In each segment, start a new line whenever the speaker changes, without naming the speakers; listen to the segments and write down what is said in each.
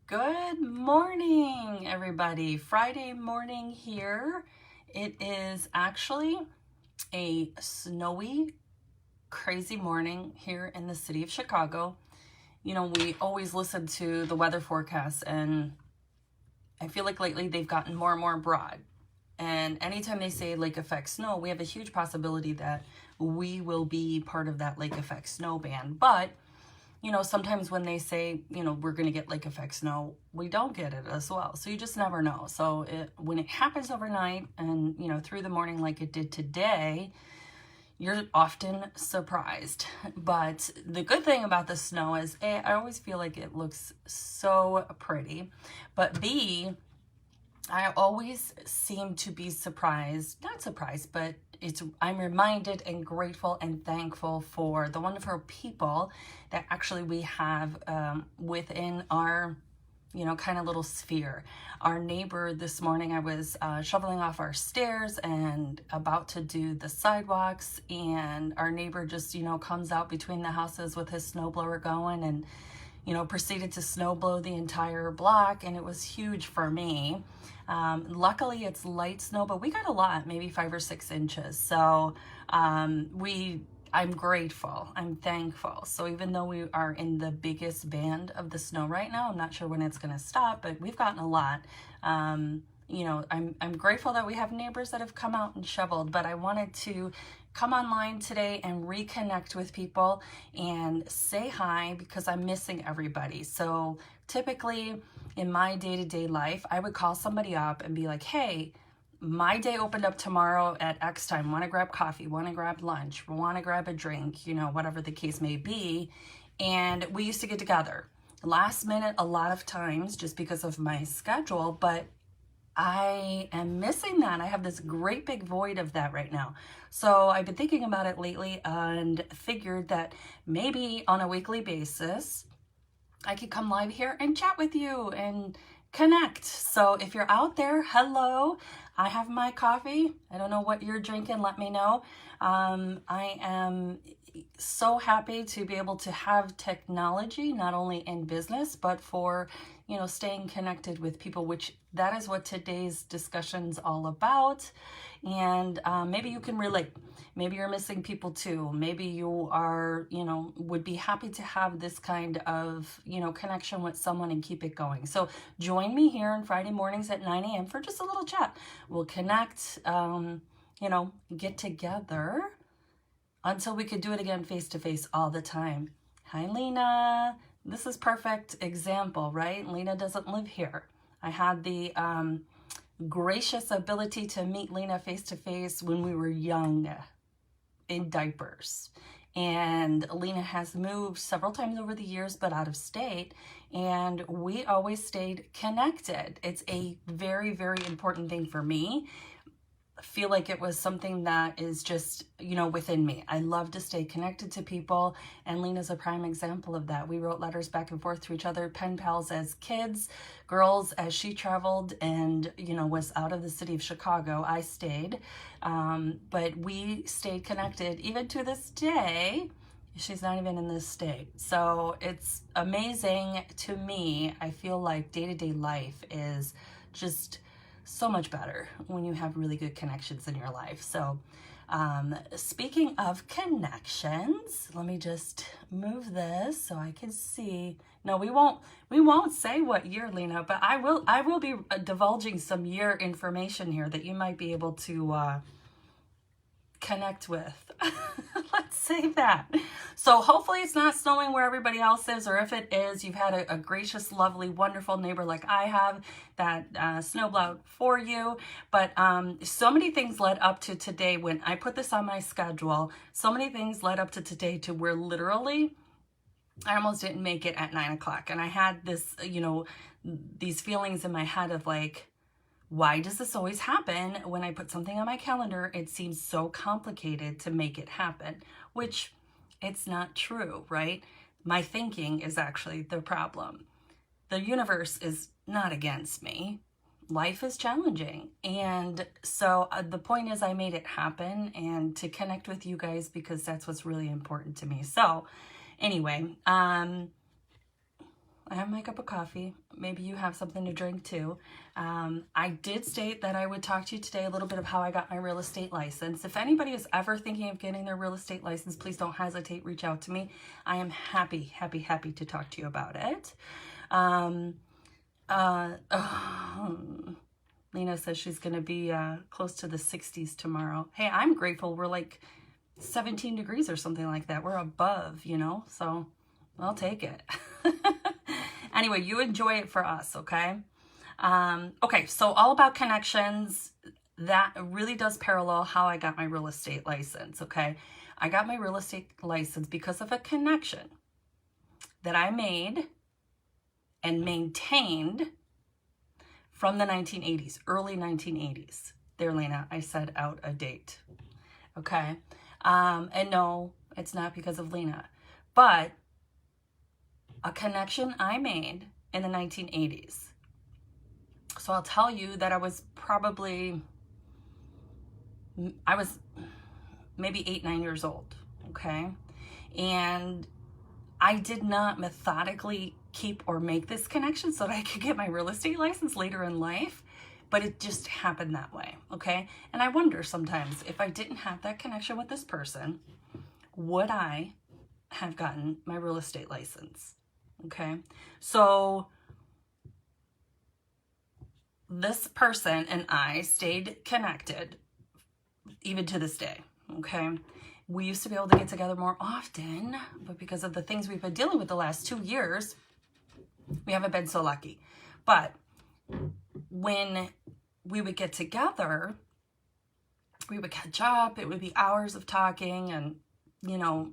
Good morning, everybody. Friday morning here. It is actually a snowy, crazy morning here in the city of Chicago. You know, we always listen to the weather forecasts, and I feel like lately they've gotten more and more broad. And anytime they say lake effect snow, we have a huge possibility that we will be part of that lake effect snow band. But you know, sometimes when they say, you know, we're going to get lake effect snow, we don't get it as well. So you just never know. So when it happens overnight and, you know, through the morning like it did today, you're often surprised. But the good thing about the snow is A, I always feel like it looks so pretty. But B, I always seem to be surprised, not surprised, but I'm reminded and grateful and thankful for the wonderful people that actually we have within our, you know, kind of little sphere. Our neighbor this morning, I was shoveling off our stairs and about to do the sidewalks, and our neighbor just, you know, comes out between the houses with his snowblower going and, you know, proceeded to snow blow the entire block, and it was huge for me. Luckily it's light snow, but we got a lot, maybe 5 or 6 inches. So I'm grateful, I'm thankful. So even though we are in the biggest band of the snow right now, I'm not sure when it's gonna stop, but we've gotten a lot. You know, I'm grateful that we have neighbors that have come out and shoveled, but I wanted to come online today and reconnect with people and say hi because I'm missing everybody. So typically in my day-to-day life, I would call somebody up and be like, hey, my day opened up tomorrow at X time. Want to grab coffee, want to grab lunch, want to grab a drink, you know, whatever the case may be. And we used to get together last minute a lot of times just because of my schedule, but I am missing that. I have this great big void of that right now. So I've been thinking about it lately and figured that maybe on a weekly basis, I could come live here and chat with you and connect. So if you're out there, hello, I have my coffee. I don't know what you're drinking. Let me know. I am so happy to be able to have technology, not only in business, but for, you know, staying connected with people, which that is what today's discussion's all about. And maybe you can relate. Maybe you're missing people too. Maybe you are, you know, would be happy to have this kind of, you know, connection with someone and keep it going. So join me here on Friday mornings at 9 a.m. for just a little chat. We'll connect, you know, get together until we could do it again face to face all the time. Hi, Lena. This is perfect example, right? Lena doesn't live here. I had the gracious ability to meet Lena face to face when we were young in diapers. And Lena has moved several times over the years, but out of state, and we always stayed connected. It's a very, very important thing for me. I feel like it was something that is just, you know, within me. I love to stay connected to people, and Lena's a prime example of that. We wrote letters back and forth to each other, pen pals as kids, girls as she traveled and, you know, was out of the city of Chicago. I stayed, but we stayed connected even to this day. She's not even in this state. So it's amazing to me. I feel like day-to-day life is just so much better when you have really good connections in your life. So speaking of connections, let me just move this so I can see. No, we won't say what year, Lena, but I will be divulging some year information here that you might be able to connect with. Let's save that. So hopefully it's not snowing where everybody else is, or if it is, you've had a gracious, lovely, wonderful neighbor like I have that snowblowed for you. But so many things led up to today when I put this on my schedule. So many things led up to today to where literally I almost didn't make it at 9 o'clock. And I had this, you know, these feelings in my head of like, why does this always happen? When I put something on my calendar, it seems so complicated to make it happen, which it's not true, right? My thinking is actually the problem. The universe is not against me. Life is challenging. And so the point is I made it happen and to connect with you guys because that's what's really important to me. So anyway, I have my cup of coffee. Maybe you have something to drink too. I did state that I would talk to you today a little bit of how I got my real estate license. If anybody is ever thinking of getting their real estate license, please don't hesitate. Reach out to me. I am happy to talk to you about it. Lena says she's going to be close to the 60s tomorrow. Hey, I'm grateful. We're like 17 degrees or something like that. We're above, you know, so I'll take it. Anyway, you enjoy it for us, okay? Okay, so all about connections. That really does parallel how I got my real estate license, okay? I got my real estate license because of a connection that I made and maintained from the 1980s, early 1980s. There, Lena, I said out a date, okay? And no, it's not because of Lena, but a connection I made in the 1980s. So I'll tell you that I was maybe 8, 9 years old, okay? And I did not methodically keep or make this connection so that I could get my real estate license later in life, but it just happened that way, okay? And I wonder sometimes if I didn't have that connection with this person, would I have gotten my real estate license? Okay, so this person and I stayed connected even to this day, okay? We used to be able to get together more often, but because of the things we've been dealing with the last 2 years, we haven't been so lucky. But when we would get together, we would catch up. It would be hours of talking, and, you know,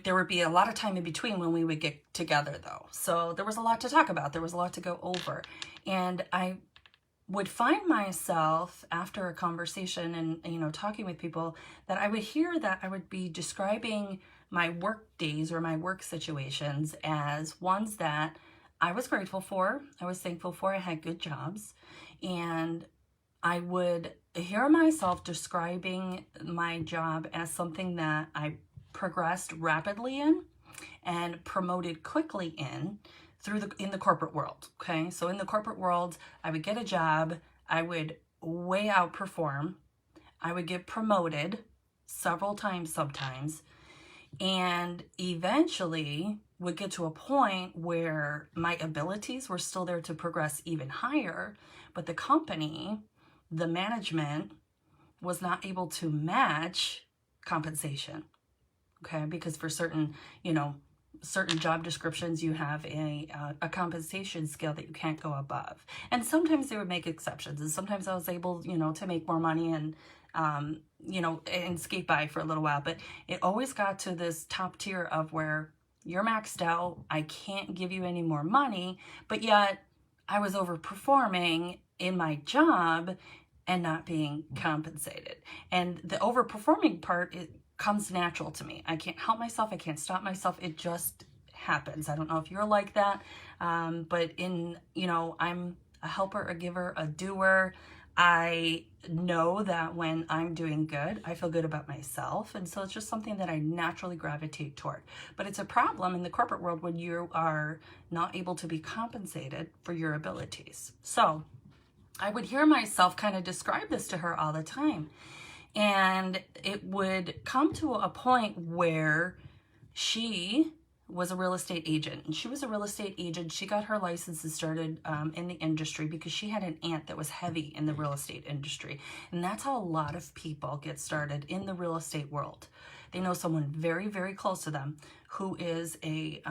there would be a lot of time in between when we would get together, though. So there was a lot to talk about. There was a lot to go over. And I would find myself after a conversation and, you know, talking with people, that I would hear that I would be describing my work days or my work situations as ones that I was grateful for. I was thankful for. I had good jobs. And I would hear myself describing my job as something that I progressed rapidly in and promoted quickly in the corporate world. Okay, so in the corporate world, I would get a job, I would way outperform, I would get promoted several times sometimes, and eventually would get to a point where my abilities were still there to progress even higher, but the company, the management, was not able to match compensation. Okay, because for certain, you know, certain job descriptions, you have a compensation scale that you can't go above. And sometimes they would make exceptions, and sometimes I was able, you know, to make more money and, you know, and skate by for a little while. But it always got to this top tier of where you're maxed out, I can't give you any more money, but yet I was overperforming in my job and not being compensated. And the overperforming part, it comes natural to me. I can't help myself. I can't stop myself. It just happens. I don't know if you're like that, but you know, I'm a helper, a giver, a doer. I know that when I'm doing good, I feel good about myself. And so it's just something that I naturally gravitate toward. But it's a problem in the corporate world when you are not able to be compensated for your abilities. So I would hear myself kind of describe this to her all the time. And it would come to a point where she was a real estate agent. And she was a real estate agent. She got her license and started in the industry because she had an aunt that was heavy in the real estate industry. And that's how a lot of people get started in the real estate world. They know someone very, very close to them who is a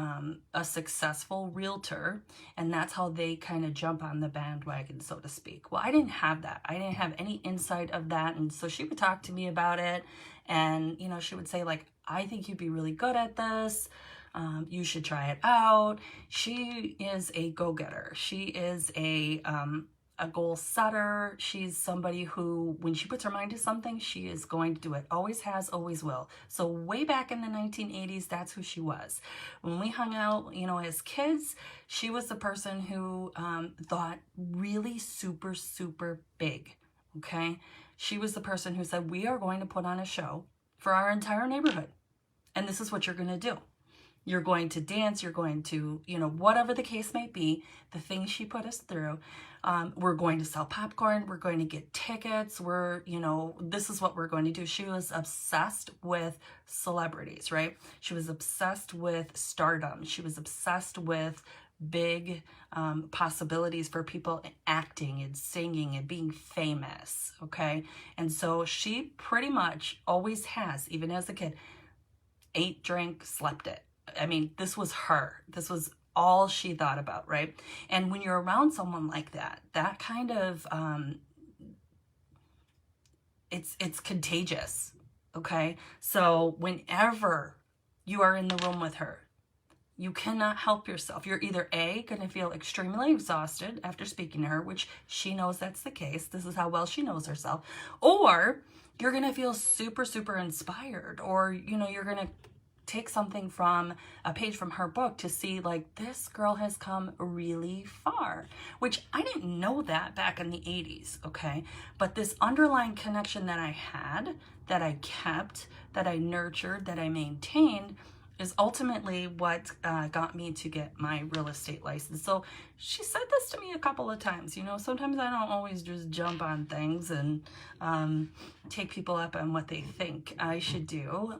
successful realtor, and that's how they kind of jump on the bandwagon, so to speak. Well, I didn't have that. I didn't have any insight of that, and so she would talk to me about it, and, you know, she would say, like, I think you'd be really good at this. You should try it out. She is a go-getter. She is a goal setter. She's somebody who, when she puts her mind to something, she is going to do it. Always has, always will. So way back in the 1980s, that's who she was. When we hung out, you know, as kids, she was the person who thought really super, super big, okay? She was the person who said, we are going to put on a show for our entire neighborhood, and this is what you're going to do. You're going to dance, you're going to, whatever the case may be, the things she put us through. We're going to sell popcorn, we're going to get tickets, this is what we're going to do. She was obsessed with celebrities, right? She was obsessed with stardom. She was obsessed with big possibilities for people acting and singing and being famous, okay? And so she pretty much always has, even as a kid, ate, drank, slept it. I mean, this was her. This was all she thought about, right? And when you're around someone like that, that kind of, it's contagious, okay? So whenever you are in the room with her, you cannot help yourself. You're either A, going to feel extremely exhausted after speaking to her, which she knows that's the case. This is how well she knows herself. Or you're going to feel super, super inspired. Or, you're going to take something from a page from her book to see, like, this girl has come really far, which I didn't know that back in the 80s, okay? But this underlying connection that I had, that I kept, that I nurtured, that I maintained, is ultimately what got me to get my real estate license. So she said this to me a couple of times. Sometimes I don't always just jump on things and take people up on what they think I should do,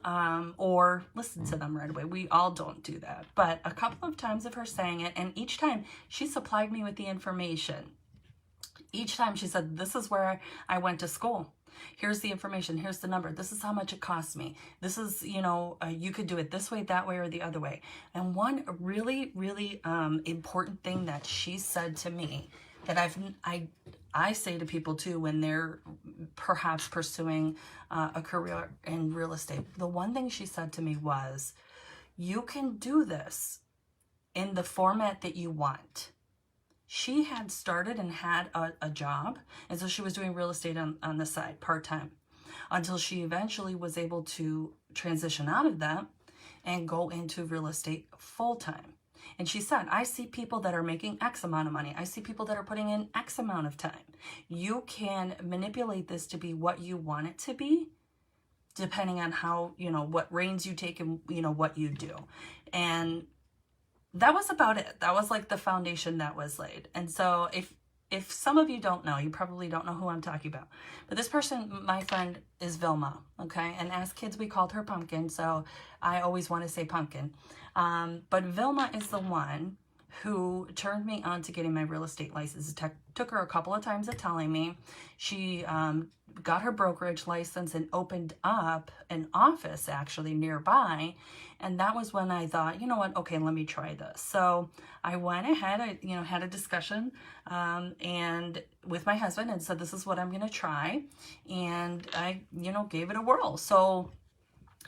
or listen to them right away. We all don't do that. But a couple of times of her saying it, and each time she supplied me with the information. Each time she said, this is where I went to school. Here's the information. Here's the number. This is how much it cost me. This is, you could do it this way, that way, or the other way. And one really, really important thing that she said to me that I say to people too when they're perhaps pursuing a career in real estate. The one thing she said to me was, you can do this in the format that you want. She had started and had a job, and so she was doing real estate on the side, part-time, until she eventually was able to transition out of that and go into real estate full-time. And she said, I see people that are making X amount of money. I see people that are putting in X amount of time. You can manipulate this to be what you want it to be, depending on how, what reins you take and, what you do. And that was about it. That was like the foundation that was laid. And so if some of you don't know, you probably don't know who I'm talking about. But this person, my friend, is Vilma, okay? And as kids, we called her Pumpkin, so I always want to say Pumpkin. But Vilma is the one who turned me on to getting my real estate license. It took her a couple of times of telling me. She got her brokerage license and opened up an office actually nearby. And that was when I thought, you know what, okay, let me try this. So I went ahead, I had a discussion and with my husband and said, this is what I'm going to try. And I, gave it a whirl. So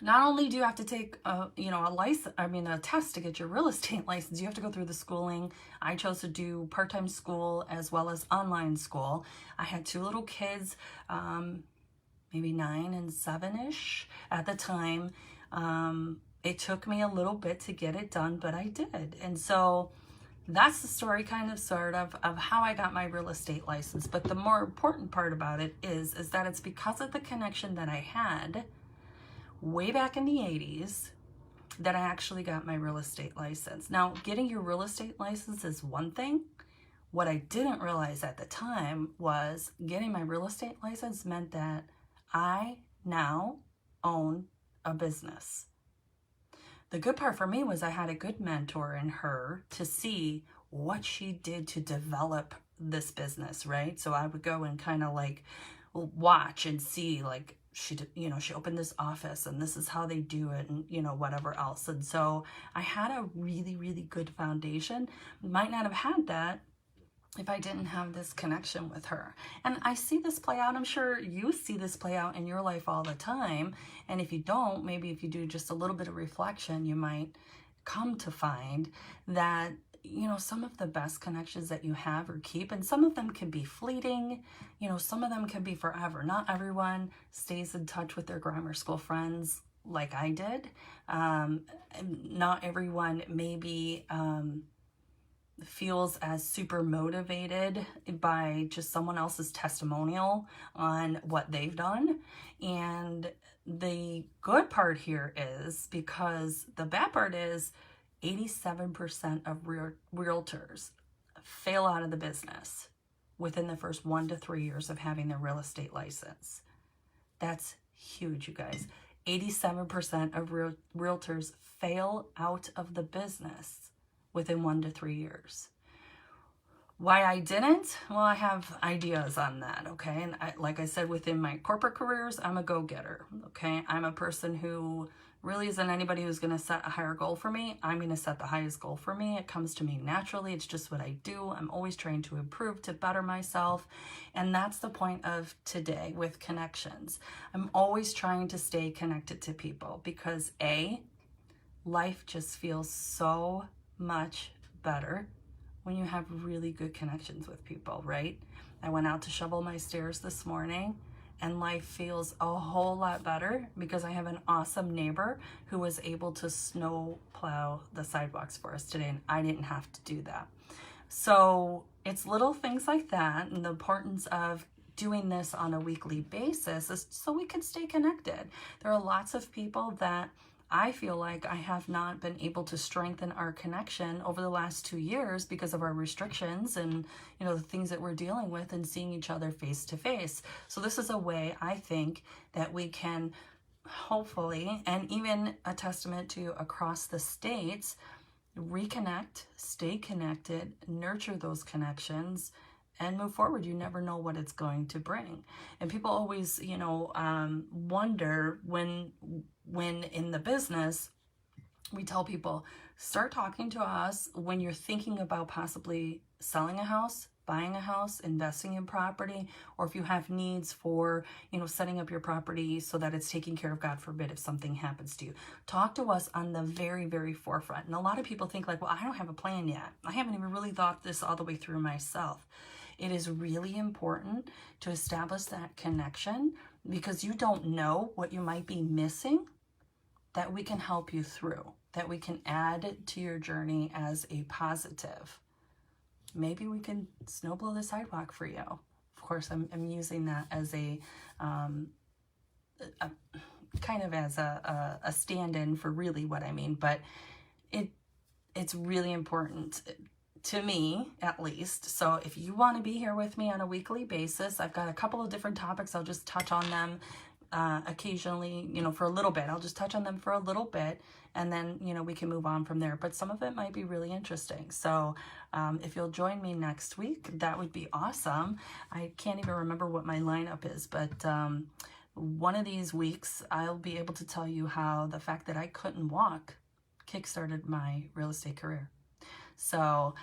not only do you have to take a test to get your real estate license, you have to go through the schooling. I chose to do part-time school as well as online school. I had two little kids, maybe 9 and 7-ish at the time. It took me a little bit to get it done, but I did. And so that's the story sort of how I got my real estate license. But the more important part about it is that it's because of the connection that I had way back in the 80s that I actually got my real estate license. Now, getting your real estate license is one thing. What I didn't realize at the time was getting my real estate license meant that I now own a business. The good part for me was I had a good mentor in her to see what she did to develop this business, right? So I would go and watch and see, she opened this office and this is how they do it and, whatever else. And so I had a really, really good foundation. Might not have had that if I didn't have this connection with her. And I see this play out. I'm sure you see this play out in your life all the time. And if you don't, maybe if you do just a little bit of reflection, you might come to find that, some of the best connections that you have or keep, and some of them can be fleeting, some of them can be forever. Not everyone stays in touch with their grammar school friends like I did. Not everyone maybe feels as super motivated by just someone else's testimonial on what they've done. And the good part here is, because the bad part is 87% of realtors fail out of the business within the first 1 to 3 years of having their real estate license. That's huge, you guys. 87% of realtors fail out of the business within 1 to 3 years. Why I didn't? Well, I have ideas on that, okay? And like I said, within my corporate careers, I'm a go-getter, okay? I'm a person who really isn't anybody who's going to set a higher goal for me. I'm going to set the highest goal for me. It comes to me naturally. It's just what I do. I'm always trying to improve, to better myself. And that's the point of today with connections. I'm always trying to stay connected to people because A, life just feels so much better when you have really good connections with people, right? I went out to shovel my stairs this morning and life feels a whole lot better because I have an awesome neighbor who was able to snow plow the sidewalks for us today, and I didn't have to do that. So it's little things like that, and the importance of doing this on a weekly basis is so we can stay connected. There are lots of people that I feel like I have not been able to strengthen our connection over the last 2 years because of our restrictions and, you know, the things that we're dealing with and seeing each other face to face. So this is a way I think that we can hopefully, and even a testament to across the states, reconnect, stay connected, nurture those connections, and move forward. You never know what it's going to bring. And people always, you know, wonder when in the business, we tell people, start talking to us when you're thinking about possibly selling a house, buying a house, investing in property, or if you have needs for, you know, setting up your property so that it's taken care of, God forbid, if something happens to you. Talk to us on the very, very forefront. And a lot of people think like, well, I don't have a plan yet. I haven't even really thought this all the way through myself. It is really important to establish that connection because you don't know what you might be missing that we can help you through, that we can add to your journey as a positive. Maybe we can snow blow the sidewalk for you. Of course, I'm using that as a kind of as a stand-in for really what I mean, but it's really important to me, at least. So if you want to be here with me on a weekly basis, I've got a couple of different topics. I'll just touch on them occasionally, you know, for a little bit. I'll just touch on them for a little bit, and then, you know, we can move on from there. But some of it might be really interesting. So if you'll join me next week, that would be awesome. I can't even remember what my lineup is, but one of these weeks, I'll be able to tell you how the fact that I couldn't walk kickstarted my real estate career. So,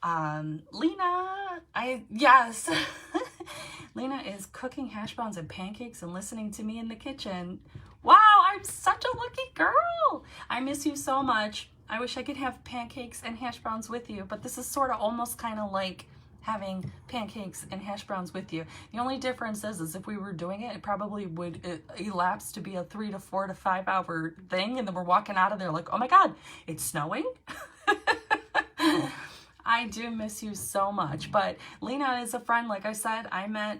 Lena, yes. Lena is cooking hash browns and pancakes and listening to me in the kitchen. Wow, I'm such a lucky girl. I miss you so much. I wish I could have pancakes and hash browns with you, but this is sort of almost kind of like having pancakes and hash browns with you. The only difference is if we were doing it, it probably would elapse to be a 3 to 4 to 5 hour thing, and then we're walking out of there like, oh my God, it's snowing. I do miss you so much. But Lena is a friend, like I said, I met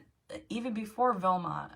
even before Vilma.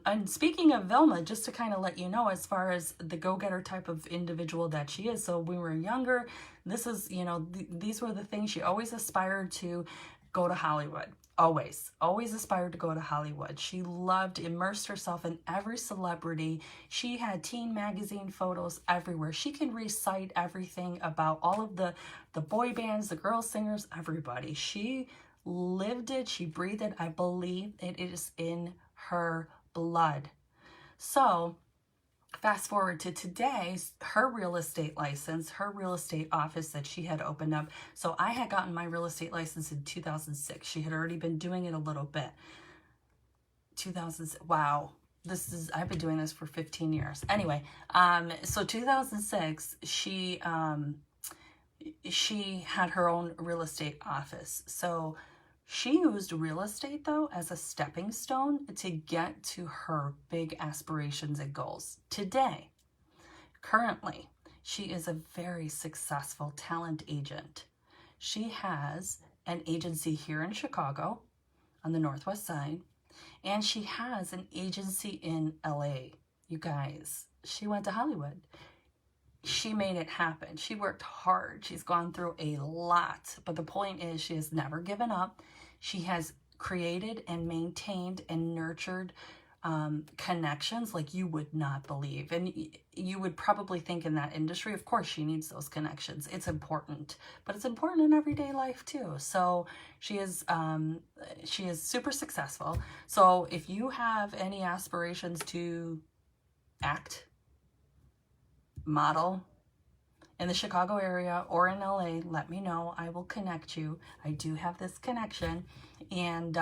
And speaking of Vilma, just to kind of let you know, as far as the go-getter type of individual that she is. So when we were younger, this is, you know, these were the things she always aspired to go to Hollywood. Always aspired to go to Hollywood. She loved, immersed herself in every celebrity. She had teen magazine photos everywhere. She can recite everything about all of the boy bands, the girl singers, everybody. She lived it. She breathed it. I believe it is in her blood. So fast forward to today, her real estate license, her real estate office that she had opened up. So I had gotten my real estate license in 2006. She had already been doing it a little bit. 2006, wow. I've been doing this for 15 years. Anyway, so 2006, she had her own real estate office. So she used real estate, though, as a stepping stone to get to her big aspirations and goals. Today, currently, she is a very successful talent agent. she has an agency here in Chicago on the Northwest side, and she has an agency in LA. You guys, she went to Hollywood. She made it happen. She worked hard. She's gone through a lot. But the point is, she has never given up. She has created and maintained and nurtured connections like you would not believe. And you would probably think in that industry, of course, she needs those connections. It's important, but it's important in everyday life too. So she is super successful. So if you have any aspirations to act, model in the Chicago area or in LA, let me know. I will connect you. I do have this connection. And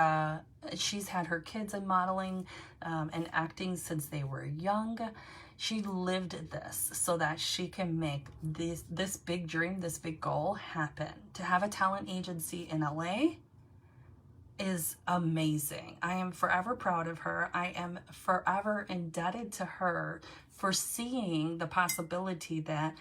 she's had her kids in modeling and acting since they were young. She lived this so that she can make this big dream, this big goal happen. To have a talent agency in LA is amazing. I am forever proud of her. I am forever indebted to her for seeing the possibility that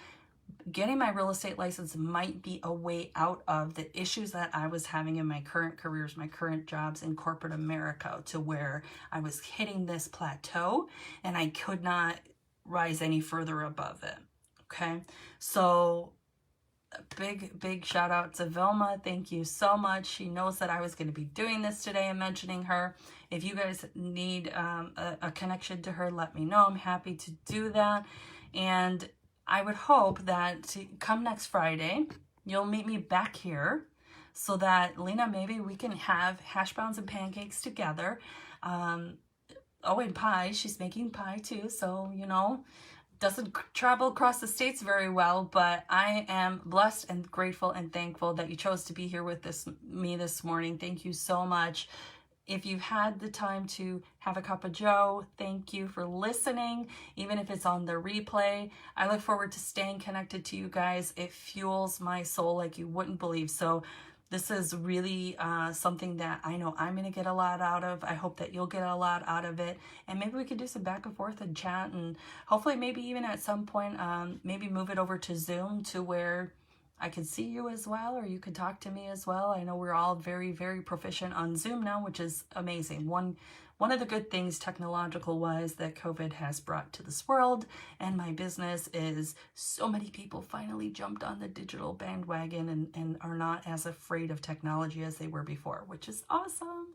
getting my real estate license might be a way out of the issues that I was having in my current careers, my current jobs in corporate America, to where I was hitting this plateau and I could not rise any further above it. Okay. So big shout out to Vilma. Thank you so much. She knows that I was going to be doing this today and mentioning her. If you guys need a connection to her, let me know. I'm happy to do that. And I would hope that come next Friday, you'll meet me back here so that, Lena, maybe we can have hash browns and pancakes together. Oh, and pie. She's making pie too. So, you know, doesn't travel across the states very well, but I am blessed and grateful and thankful that you chose to be here with me this morning. Thank you so much. If you've had the time to have a cup of joe, thank you for listening, even if it's on the replay. I look forward to staying connected to you guys. It fuels my soul like you wouldn't believe. So this is really something that I know I'm going to get a lot out of. I hope that you'll get a lot out of it. And maybe we could do some back and forth and chat, and hopefully maybe even at some point, maybe move it over to Zoom to where I can see you as well, or you could talk to me as well. I know we're all very, very proficient on Zoom now, which is amazing. One of the good things technological wise that COVID has brought to this world and my business is so many people finally jumped on the digital bandwagon and are not as afraid of technology as they were before, which is awesome.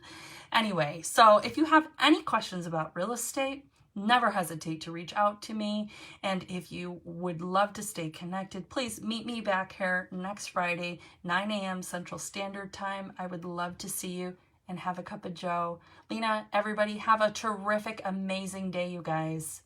Anyway, so if you have any questions about real estate, never hesitate to reach out to me. And if you would love to stay connected, please meet me back here next Friday, 9 a.m. Central Standard Time. I would love to see you and have a cup of joe. Lena, everybody, have a terrific, amazing day, you guys.